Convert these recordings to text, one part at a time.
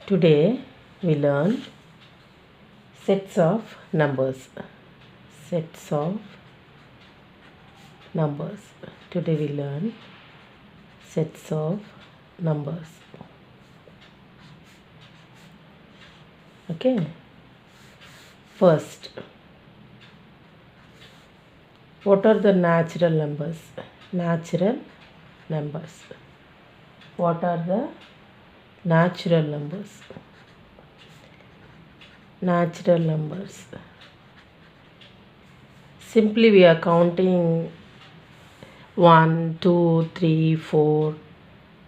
Today we learn sets of numbers. Sets of numbers. Today we learn sets of numbers. Okay. First, what are the natural numbers? Natural numbers. What are the natural numbers? Natural numbers. Simply we are counting 1, 2, 3, 4,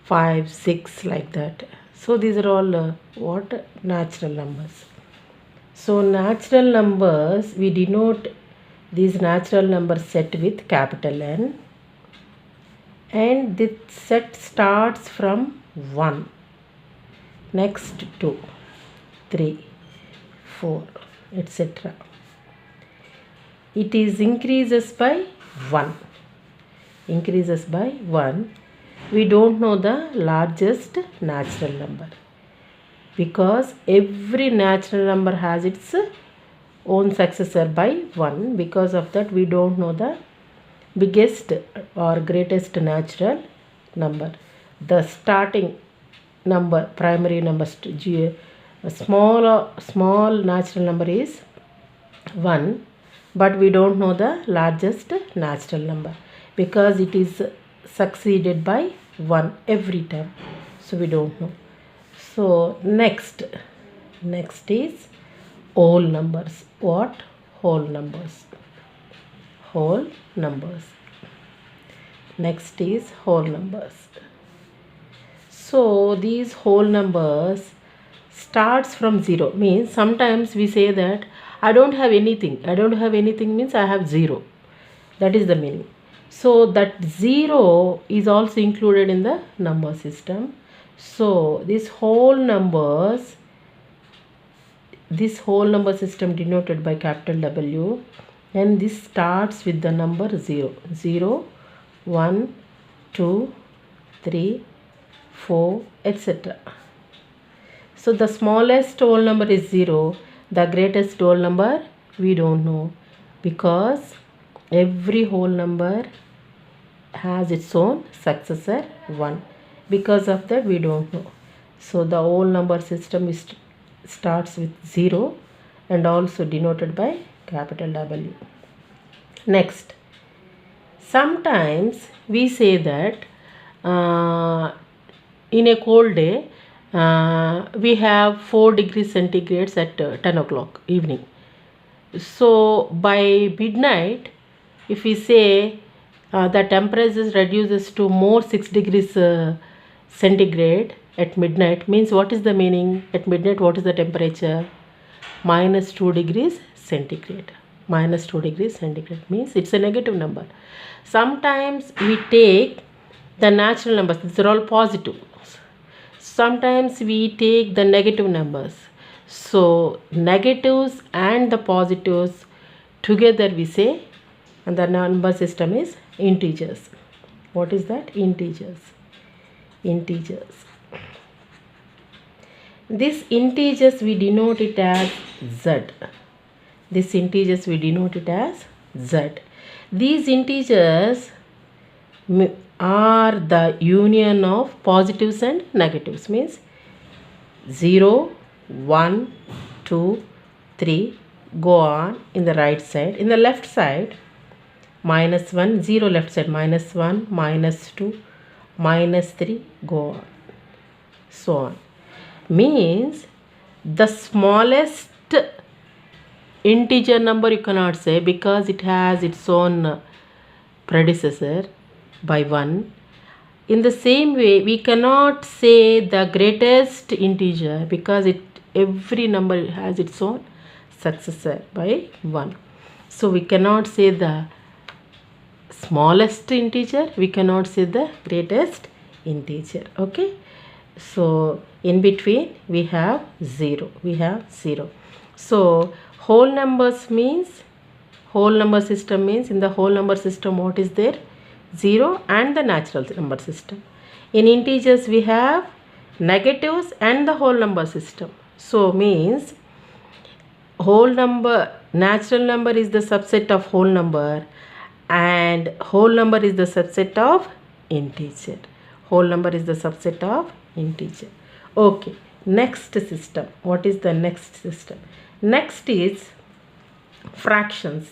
5, 6 like that. So these are all what? Natural numbers. So natural numbers, we denote these natural numbers set with capital N, and this set starts from 1, next 2, 3, 4, etc. It is increases by 1. Increases by 1. We don't know the largest natural number because every natural number has its own successor by 1. Because of that, we don't know the biggest or greatest natural number. The starting number, primary number, small natural number is 1, but we don't know the largest natural number because it is succeeded by 1 every time, so we don't know. So next is whole numbers. What? Whole numbers. Whole numbers. Next is whole numbers. So these whole numbers starts from 0, means sometimes we say that I don't have anything. I don't have anything means I have 0. That is the meaning. So that 0 is also included in the number system. So this whole number system denoted by capital W, and this starts with the number 0. 0, 1, 2, 3, 4, etc. So the smallest whole number is 0. The greatest whole number we don't know because every whole number has its own successor 1. Because of that, we don't know. So the whole number system starts with 0 and also denoted by capital W. Next, sometimes we say that in a cold day we have 4 degrees centigrade at 10 o'clock evening. So by midnight, if we say the temperature reduces to more 6 degrees centigrade at midnight, means what is the meaning? At midnight, what is the temperature? Minus 2 degrees centigrade. Minus 2 degrees centigrade means it's a negative number. Sometimes we take the natural numbers, these are all positive. Sometimes we take the negative numbers. So negatives and the positives together we say, and the number system is integers. What is that? Integers. Integers. This integers we denote it as Z. This integers we denote it as Z. These integers are the union of positives and negatives, means 0, 1, 2, 3, go on in the right side. In the left side, minus 1, 0 left side, minus 1, minus 2, minus 3, go on, so on. Means the smallest integer number you cannot say because it has its own predecessor by 1. In the same way, we cannot say the greatest integer because every number has its own successor by 1. So we cannot say the smallest integer, we cannot say the greatest integer. Okay, so in between we have 0. We have 0. So whole numbers means, whole number system means, in the whole number system what is there? 0 and the natural number system. In integers we have negatives and the whole number system. So means whole number, natural number is the subset of whole number, and whole number is the subset of integer. Whole number is the subset of integer. Okay, next system. What is the next system? Next is fractions.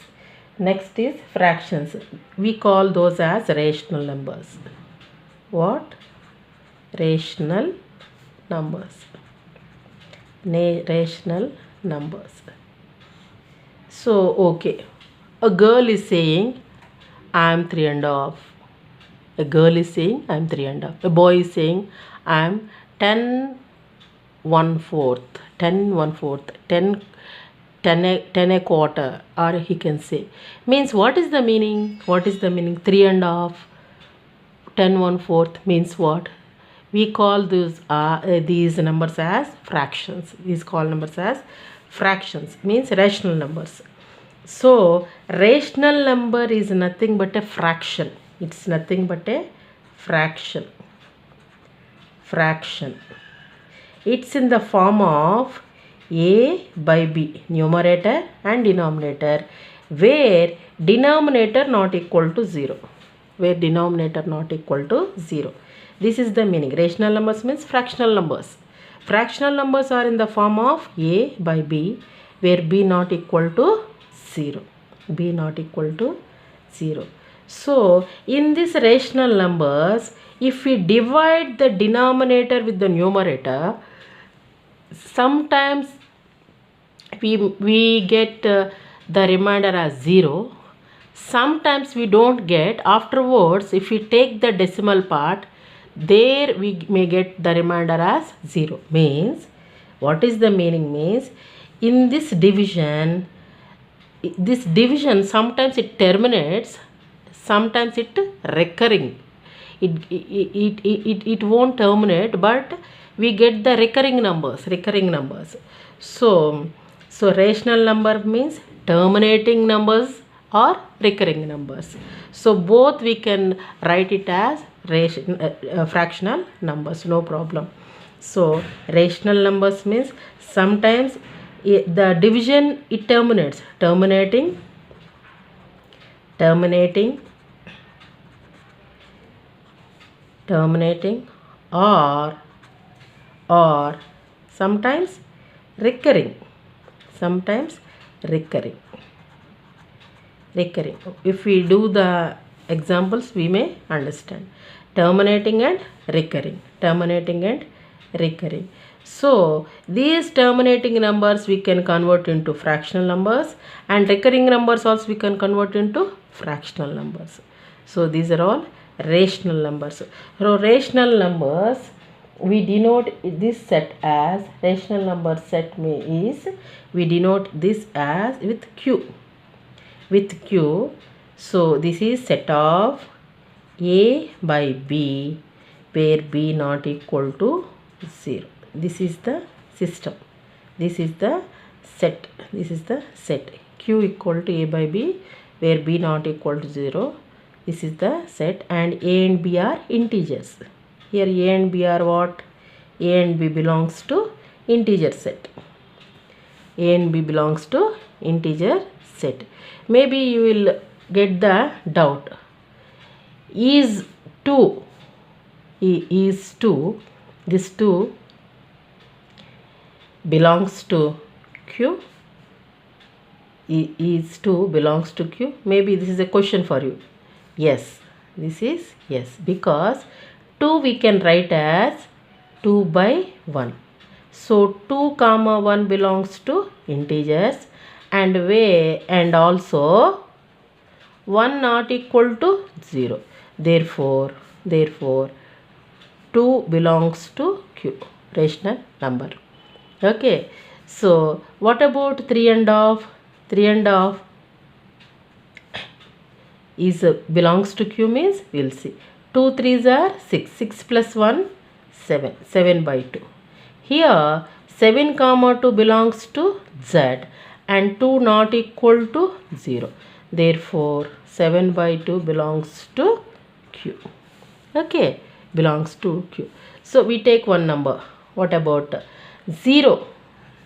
Next is fractions. We call those as rational numbers. What? Rational numbers. Rational numbers. So, okay, a girl is saying, I am 3.5. A girl is saying, I am 3.5. A boy is saying, I am 10 1/4, 10 1/4, 10 a quarter, or he can say. Means what is the meaning? What is the meaning? 3.5, 10 1/4 means what? We call these numbers as fractions. These call numbers as fractions, means rational numbers. So rational number is nothing but a fraction. It's nothing but a fraction. Fraction. It's in the form of a by b, numerator and denominator, where denominator not equal to 0. Where denominator not equal to 0. This is the meaning. Rational numbers means fractional numbers. Fractional numbers are in the form of a by b, where b not equal to 0. B not equal to 0. So in this rational numbers, if we divide the denominator with the numerator, sometimes we get the remainder as 0. Sometimes we don't get. Afterwards, if we take the decimal part, there we may get the remainder as 0. Means, what is the meaning? Means, in this division sometimes it terminates, sometimes it recurring. It won't terminate, but we get the recurring numbers. So rational number means terminating numbers or recurring numbers. So both we can write it as fractional numbers, no problem. So rational numbers means sometimes the division it terminates, terminating, or sometimes recurring. If we do the examples, we may understand. Terminating and recurring. So these terminating numbers we can convert into fractional numbers, and recurring numbers also we can convert into fractional numbers. So these are all rational numbers. So rational numbers, we denote this set as, rational number set we denote this as with Q. So this is set of a by b, where b not equal to 0. This is the system. This is the set. Q equal to a by b, where b not equal to 0. This is the set, and a and b are integers. Here a and b are what? A and b belongs to integer set. A and b belongs to integer set. Maybe you will get the doubt. Is 2, this 2 belongs to Q? Is 2 belongs to Q?Maybe this is a question for you. Yes, this is yes, because 2 we can write as 2 by 1. So 2 comma 1 belongs to integers, and also 1 not equal to 0. Therefore 2 belongs to Q, rational number. Okay. So what about 3.5? 3.5 is belongs to Q means we will see. 2 3s are 6. 6 plus 1 7. 7 by 2. Here 7 comma 2 belongs to Z, and 2 not equal to 0. Therefore 7 by 2 belongs to Q. Okay, belongs to Q. So we take one number. What about 0?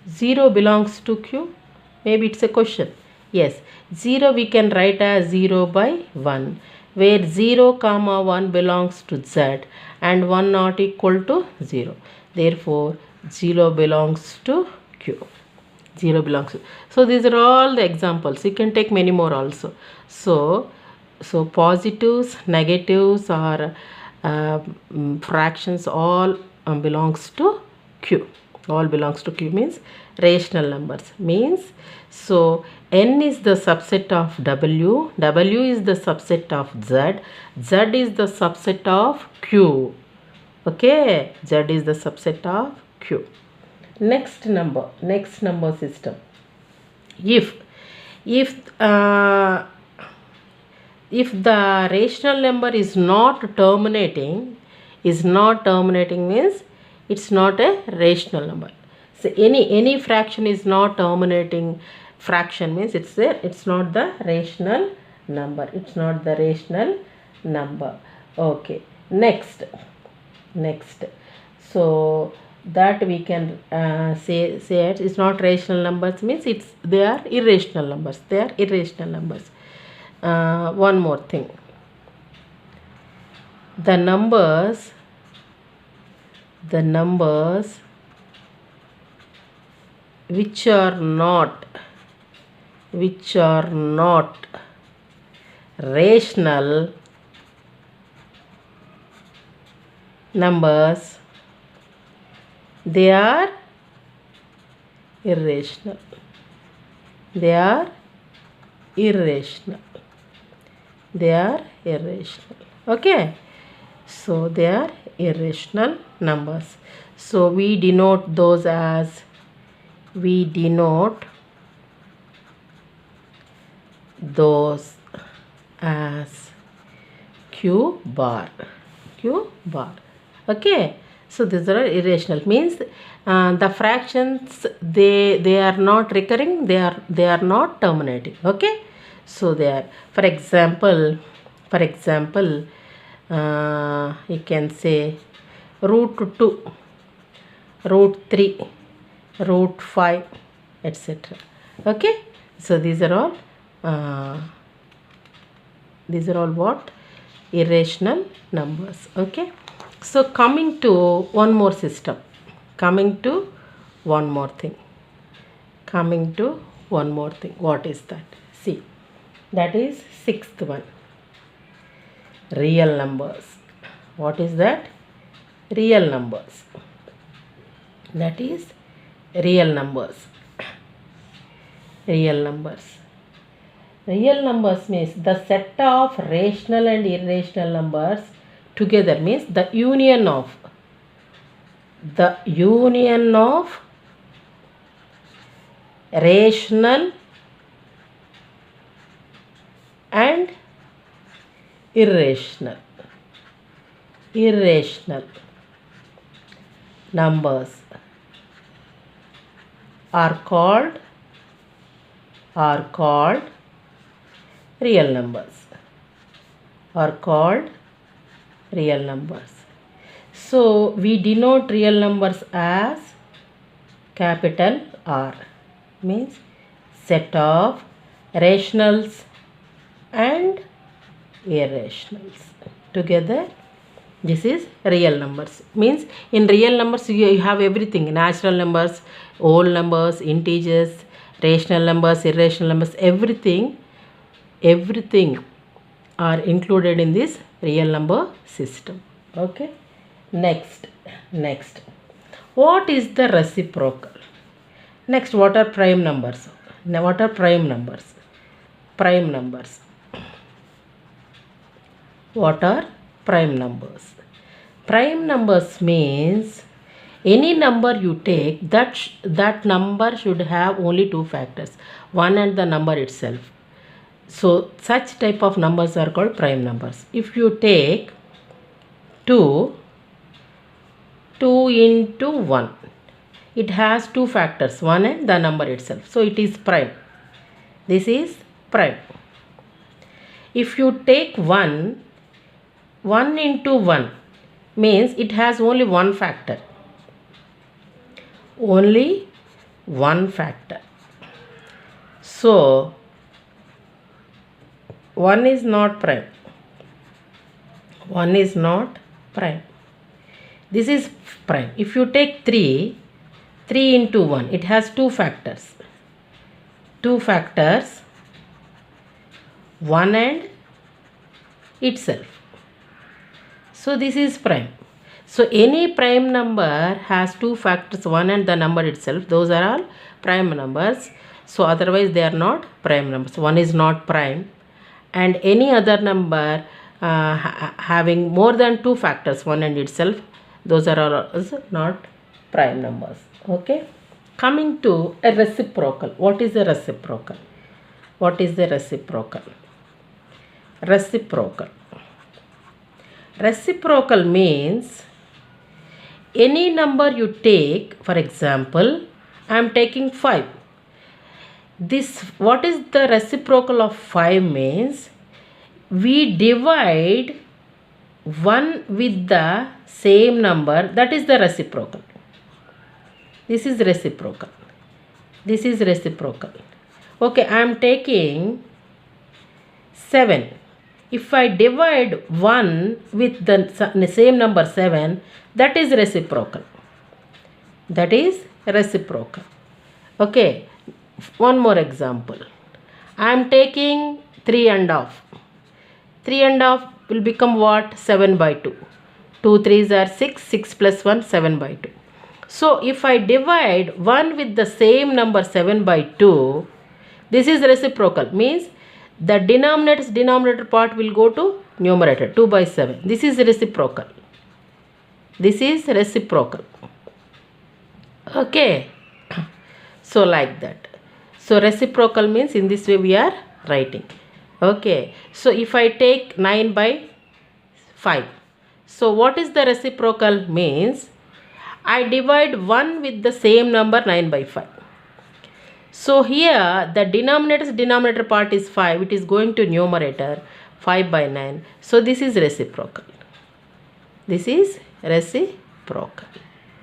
0 belongs to Q? Maybe it's a question. Yes, 0 we can write as 0 by 1, where 0 comma 1 belongs to Z and 1 not equal to 0. Therefore 0 belongs to Q. 0 belongs to. So these are all the examples. You can take many more also. So positives, negatives, or fractions all belongs to Q. All belongs to Q means rational numbers. Means so N is the subset of W. W is the subset of Z. Z is the subset of Q. Okay, Z is the subset of Q. Next number system. If the rational number is not terminating means it's not a rational number. So any fraction is not terminating fraction means it's not the rational number. It's not the rational number. Okay, next. So that we can say it's not rational numbers means they are irrational numbers. One more thing, the numbers which are not rational numbers, they are irrational. Okay, so they are irrational numbers. So we denote those as Q bar. Okay, so these are irrational means the fractions they are not recurring, they are not terminating. Okay, so they are, for example you can say √2, √3, √5, etc. Okay, so these are all what? Irrational numbers. Okay, so coming to one more thing. What is that? See, that is sixth one, real numbers. What is that? Real numbers. That is real numbers. Real numbers means the set of rational and irrational numbers together, means the union of rational and irrational numbers are called real numbers. So we denote real numbers as capital R, means set of rationals and irrationals together. This is real numbers. Means in real numbers you have everything: natural numbers, whole numbers, integers, rational numbers, irrational numbers, everything are included in this real number system. Okay, next, what is the reciprocal? Next, what are prime numbers? Now, what are prime numbers? What are prime numbers? Prime numbers means any number you take, that number should have only two factors, 1 and the number itself. So such type of numbers are called prime numbers. If you take 2 into 1, it has two factors, 1 and the number itself, so it is prime. This is prime. If you take 1 into 1, means it has only one factor. Only one factor. So 1 is not prime. 1 is not prime. This is prime. If you take 3 into 1, it has two factors. Two factors, 1 and itself. So this is prime. So any prime number has two factors, 1 and the number itself. Those are all prime numbers. So otherwise they are not prime numbers. 1 is not prime. And any other number having more than two factors, 1 and itself, those are all not prime numbers. Okay. Coming to a reciprocal. What is a reciprocal? What is the reciprocal? Reciprocal. Reciprocal means any number you take, for example, I am taking 5. This, what is the reciprocal of 5 means? We divide 1 with the same number, that is the reciprocal. This is reciprocal. This is reciprocal. Okay, I am taking 7. If I divide 1 with the same number 7, that is reciprocal. That is reciprocal. Okay, one more example. I am taking 3 and half. 3 and half will become what? 7 by 2. 2 3s are 6. 6 plus 1, 7 by 2. So if I divide 1 with the same number 7 by 2, this is reciprocal. Means the denominator part will go to numerator, 2 by 7. This is reciprocal. This is reciprocal. Okay. So like that. So reciprocal means in this way we are writing. Okay. So if I take 9 by 5. So what is the reciprocal means? I divide 1 with the same number 9 by 5. So here the denominator part is 5. It is going to numerator 5 by 9. So this is reciprocal. This is reciprocal.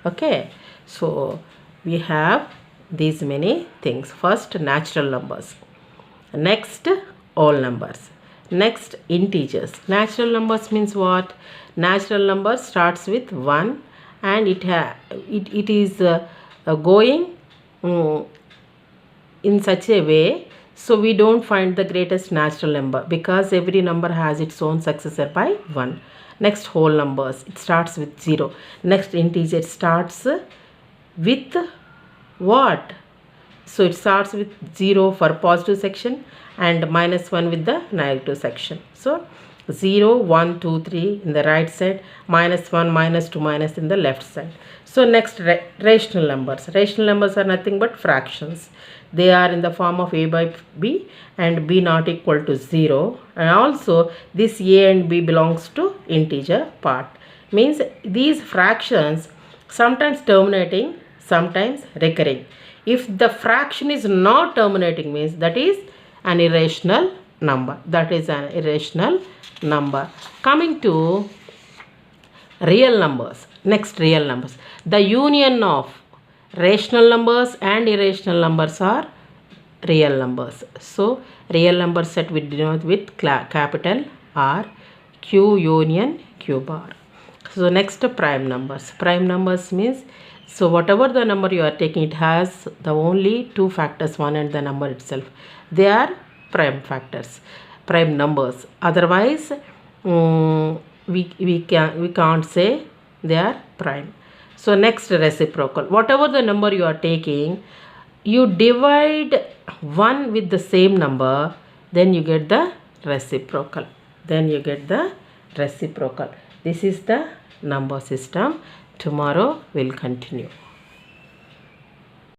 Okay. So we have these many things. First, natural numbers. Next, whole numbers. Next, integers. Natural numbers means what? Natural number starts with 1 and it is going in such a way, so we don't find the greatest natural number because every number has its own successor by 1. Next, whole numbers. It starts with 0. Next, integer starts with what? So it starts with 0 for positive section and minus 1 with the negative section. So 0, 1, 2, 3 in the right side, minus 1, minus 2, minus in the left side. So next, rational numbers. Rational numbers are nothing but fractions. They are in the form of a by b and b not equal to 0. And also this a and b belongs to integer part. Means these fractions sometimes terminating, sometimes recurring. If the fraction is not terminating means that is an irrational number. That is an irrational number. Coming to real numbers. Next, real numbers. The union of rational numbers and irrational numbers are real numbers. So real number set we denote with capital R, Q union Q bar. So next, prime numbers. Prime numbers means, so whatever the number you are taking, it has the only two factors, 1 and the number itself. They are prime factors, prime numbers. Otherwise we can't say they are prime. So next, reciprocal. Whatever the number you are taking, you divide 1 with the same number, then you get the reciprocal. Then you get the reciprocal. This is the number system. Tomorrow we'll continue.